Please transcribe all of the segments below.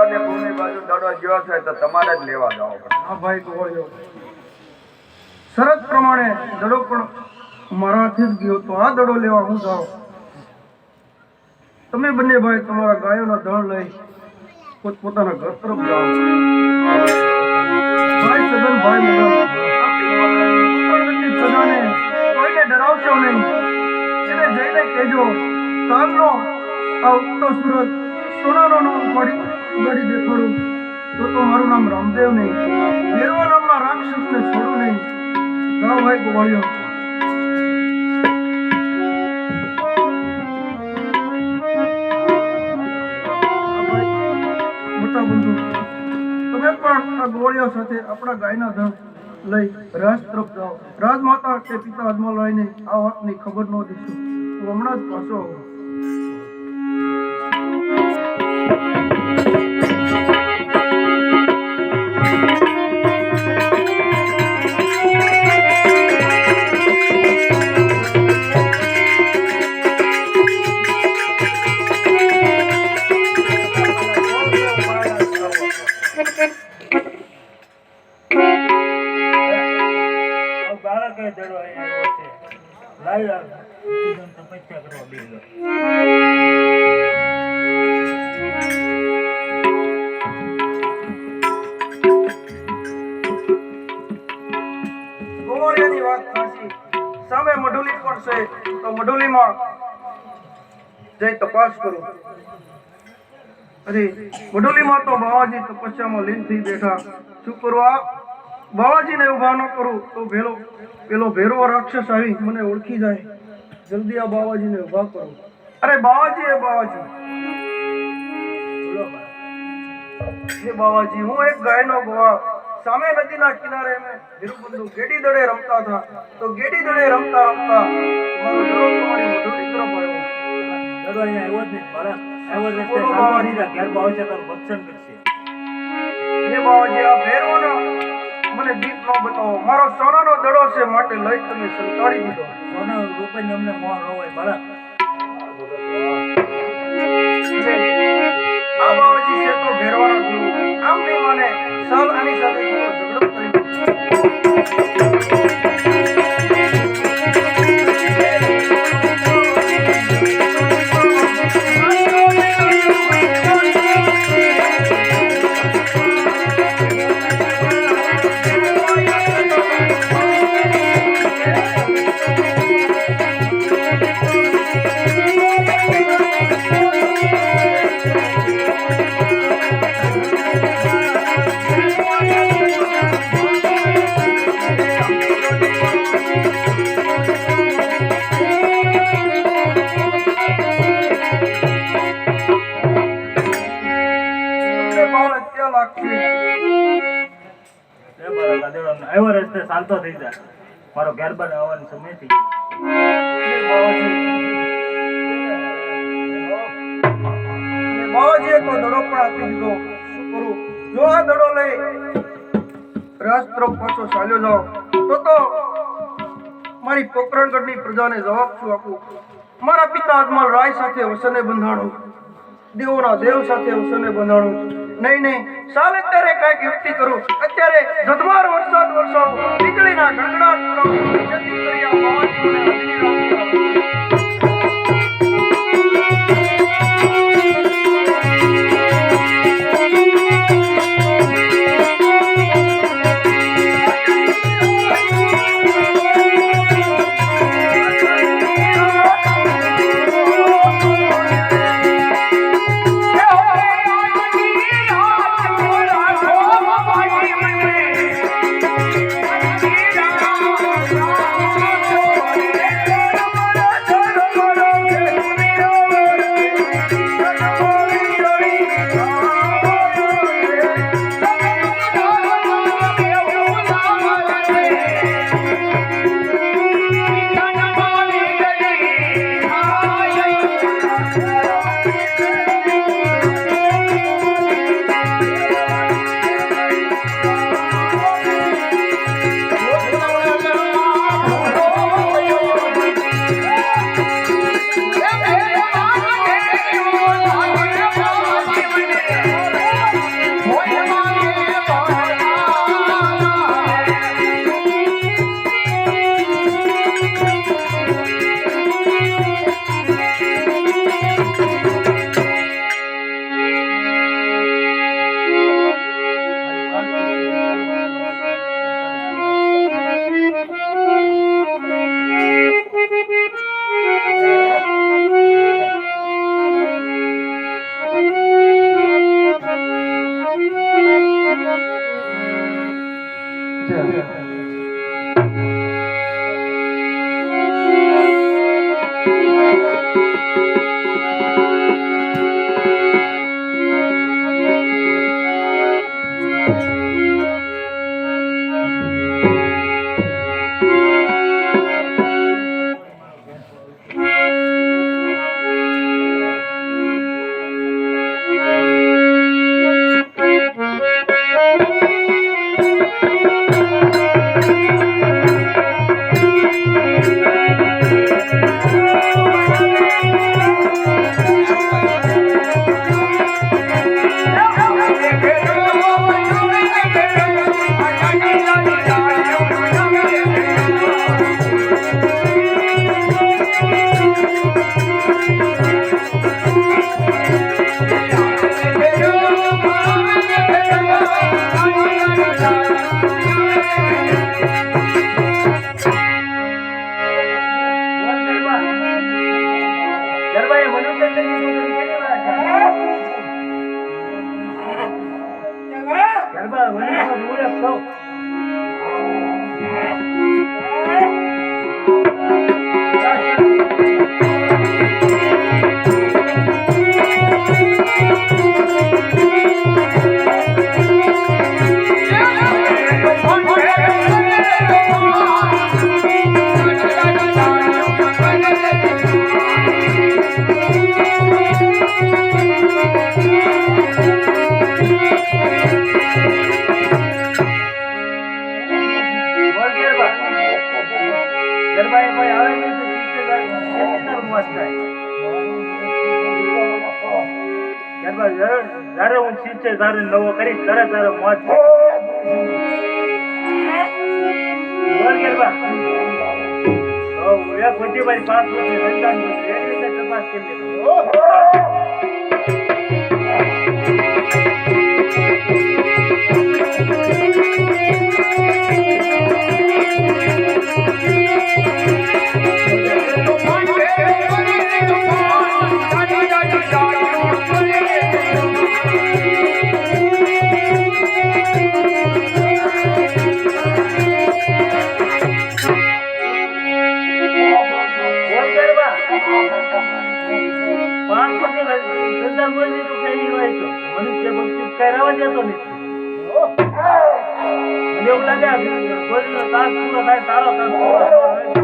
અને ભૂમિ બાજુ દડો ગયો છે તો તમારે જ લેવા જાવ પડે. હા ભાઈ ગોળ્યો શરત પ્રમાણે દડો પણ મારાથી જ ગયો તો આ દડો લેવા હું જાઉં. તમે બંને ભાઈ તમારા ગાયોના ધણ લઈ પોતપોતાના ઘર તરફ જાઓ. ભાઈ સદન ભાઈ મગન આપણી પ્રજાને કોઈને ડરાવશો નહીં. એને જઈને કહેજો કાલનો આ ઉગતો સૂરજ સોનાનો ઉગાડી દેખાડું તો મારું નામ રામદેવ નહીં, ભેરવા નામના રાક્ષસને છોડું નહીં. જાઓ ભાઈ ગોવાળિયો. મોટા બંધુ તમે પણ આ ગોવાળિયા સાથે આપણા ગાયના ધણ લઈ રાજ તરફ જાઓ. રાજમાતા કે પિતા અજમલરાયને આ વાતની ખબર ન દેશો. હું હમણાં જ પાછો આવું. ગોવાળિયાની વાત સાચી. સામે મઢુલી પણ છે તો મઢુલીમાં જઈ તપાસ કરું. અરે મઢુલીમાં તો બાવાજી તપસ્યામાં લીન થઈ બેઠા. શું કરવા બાવાજીને ઉભા ન કરું તો પેલો ભેરવો રાક્ષસ આવી મને ઓળખી જાય. જલ્દી આ બાવાજીને ઉભા કરો. અરે બાવાજી એ બાવાજી હે બાવાજી, હું એક ગાયનો ગોવા સામે નદીના કિનારે મેં ધીરુબંધુ ગેડી દડે રમતા હતા. તો ગેડી દડે રમતા રમતા મારો દડો તમારી મઢુલી તરફ આવ્યો. દડો અહીંયા આવ્યો જ નહીં. બરાબર આવ્યો રસ્તે ઘેર બાવશે તો ભક્ષણ કરશે. હે બાવાજી, આ ભેરવાનો મને દીપ ન બતાવો. મારો સોનાનો દડો છે માટે લઈ તમે સંતાડી દીધો. સોના રૂપિયાની અમને મોહ ન હોય. બરાબર આ બાવાજી છે તો ભેરવાનો ગુરુ. આમ નહીં માને સાલ આની સાથે થોડો ઝઘડો કરી. આવ્યો રસ્તે ચાલતો થઈ જાય. મારો ઘેર બનાવવાનો સમય થઈ બાવાજીએ તો દડો પણ આપી દીધો. શું કરું? જો આ દડો લઈ રાજ તરફ પાછો ચાલ્યો જાઓ તો મારી પોકરણગઢની પ્રજાને જવાબ શું આપું? મારા પિતા અજમલ રાય સાથે વસને બંધાણું, દેવોના દેવ સાથે વસને બંધાણું. નહીં સાલ અત્યારે કાંઈક યુક્તિ કરું. અત્યારે ધધમાર વરસાદ વરસાવો, વીજળીના ગડગડાટ કરો, જેથી કરી આ બાવાજીને અગ્નિ રાખી. ગરબાએ મનુષ્ય જન્મ કેટલી વાર ગરબા મનુષ્ય મૂળક સૌ ગરબાએ કોઈ આવે નહીં તો રિશ્તેદાર મોજ થાય ગરબા જ્યારે હું શીખે ત્યારે નવો કરીશ ત્યારે મોજ બોલ ગરબા એક બધી મારી 5 વર્ષની સંતાન એની રીતે તપાસ કરી લેતો મનુષ્ય ભક્તિ કરાવવા જતો નથી મને એવું લાગે કોઈનો તાસ પૂરો થાય તારો તાસ પૂરો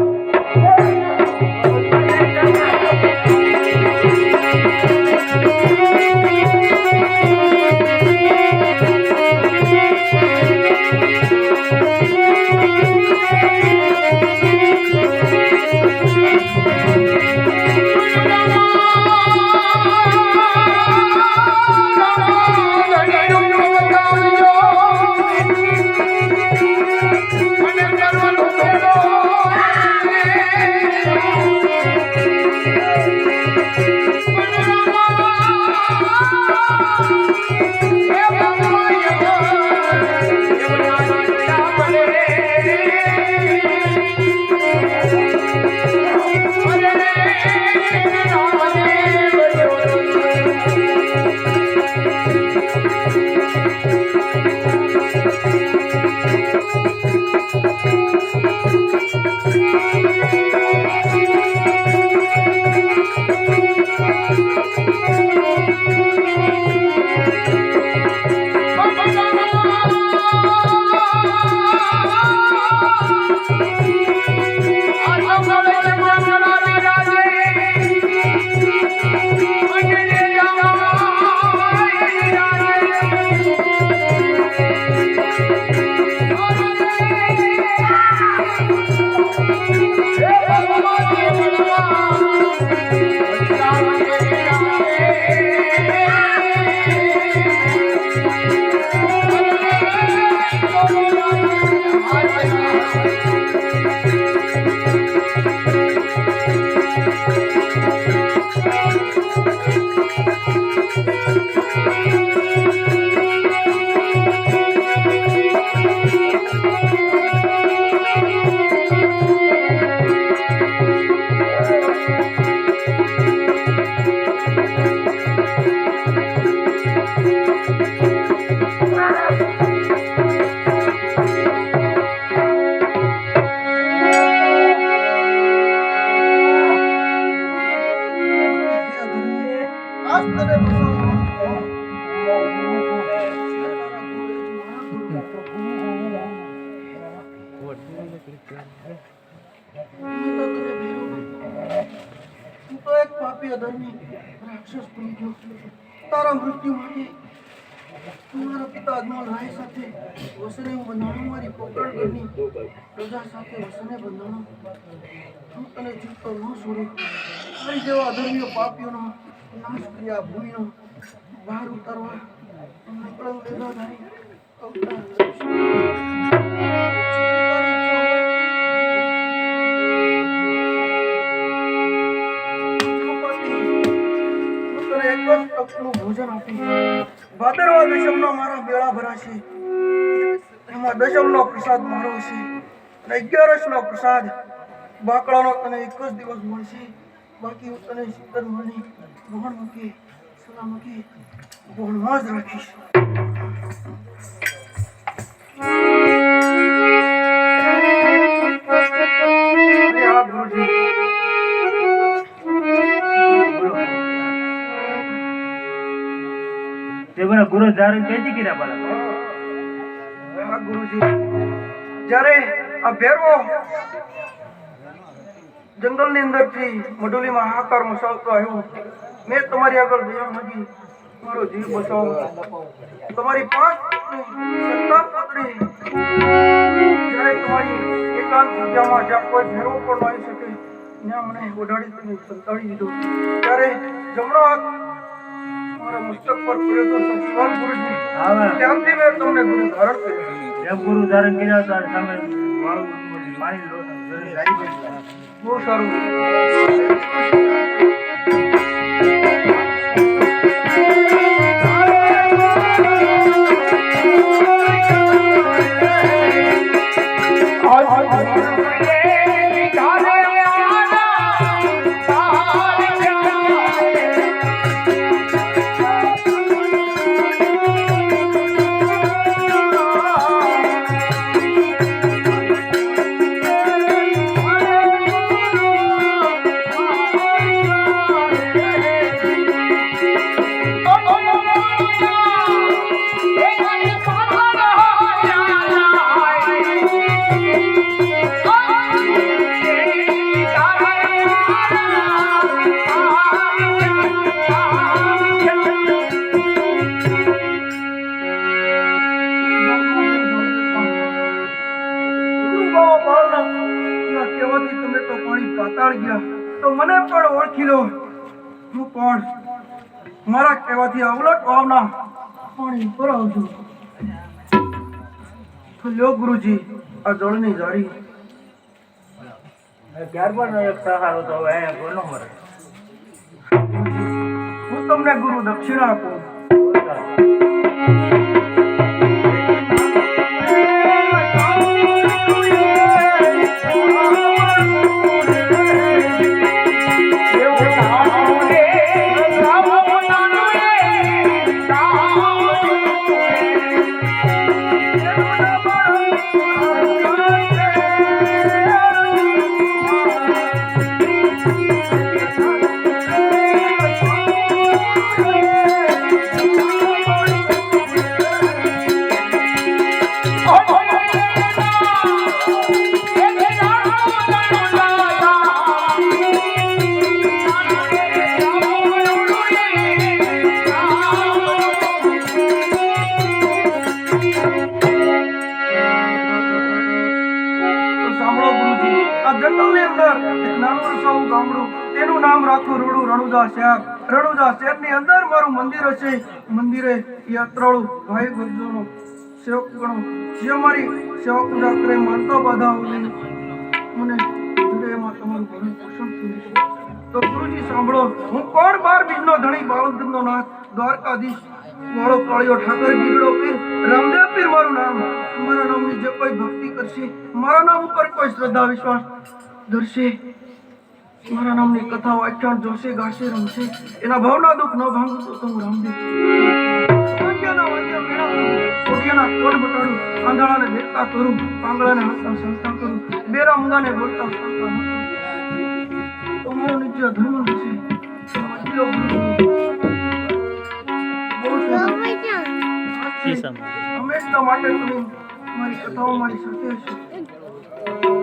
હું તો એક પાપી અધર્મી રાક્ષસ બની ગયો. તારા મૃત્યુ માટે મારા પિતા અજમલ રાય સાથે વસને હું બંધાણું. મારી પોકરણગઢની પ્રજા સાથે વસને બંધાણું. હું તને જીવતો ન છોડું. મારી જેવા અધર્મીઓ પાપીઓનો નાશ કરી આ ભૂમિનો બહાર ઉતારવા નકળંગ દેદાધારી અવતાર ભોજન આપી. ભાદરવા દશમનો મારા બેળા ભરાશે. એમાં દશમનો પ્રસાદ મારો હશે અને 11નો પ્રસાદ બાકડાનો તને એક જ દિવસ મળશે. બાકી હું તને શીતળ મણી ભણ મૂકી સલામતી ભણમાં જ રાખીશ. ગુરુ જારી કઈથી કર્યા બાળક? હા ગુરુજી, જ્યારે આ ભેરવો જંગલની અંદરથી મઢુલીમાં હાહાકાર મચાવતો આવ્યો, મેં તમારી આગળ દયા માંગી, મારો જીવ બચાવો. તમારી 5 પુત્રી જ્યારે તમારી એકાંત જગ્યામાં જ્યાં કોઈ ભેરવો પણ ન આવી શકે ત્યાં મને ઓઢાડી તમે સંતાડી દીધો. ત્યારે જમણો હાથ મારા મસ્તક પર પડ્યો તો સત્સંગ ગુરુજી. ત્યાંથી મેં તમને ગુરુ ધારણ કર્યો. જેમ ગુરુ ધારણ કર્યા તો સામે વાળું પાણી લો બહુ સારું. તમે તો પાણી પાતાળ ગયા તો મને પણ ઓળખી લો. હું કોણ? મારા કહેવાથી અવલટ વાવના પાણી ઉપર આવજો. તો લ્યો ગુરુજી આ જળની જાળી. ત્યારબાદ એક સહારો તો હવે અહીંયા કોનો મળે? હું તમને ગુરુ દક્ષિણા આપું. તેનું નામ રાખો રોડું રણુજા શહેર. રણુજા શહેરની અંદર મારું મંદિર હશે. મંદિરે યાત્રાળુ ભાઈ ભક્તોનો સેવક ગણો જે મારી સેવા પૂજા કરે માનતા બાધા હોય મને હૃદયમાં તમારું ભરણ પોષણ થયું છે. તો ગુરુજી સાંભળો, હું કોણ? 12 બીજનો ધણી, બાવનગઢનો નાથ, દ્વારકાધીશ વાળો કાળિયો ઠાકર ગીરડો પીર, રામદેવ પીર મારું નામ. મારા નામની જે કોઈ ભક્તિ કરશે, મારા નામ ઉપર કોઈ શ્રદ્ધા વિશ્વાસ ધરશે, મારા નામની કથા વાખ્યાન જોશે, ગાશે, રમશે, એના ભાવના દુઃખ ન ભાંગું તો હું રામદેવ. વાક્યના વાક્ય મેળા કરું, કોડિયાના કોડ બટાડું, આંધળાને દેખતા કરું, પાંગળાને હસતા સંસ્થા કરું, બેરા મુંગાને બોલતા સંસ્થા ન કરું. તો મારો નિત્ય ધર્મ છે. હંમેશા માટે તમે મારી કથાઓ મારી સાથે હશો.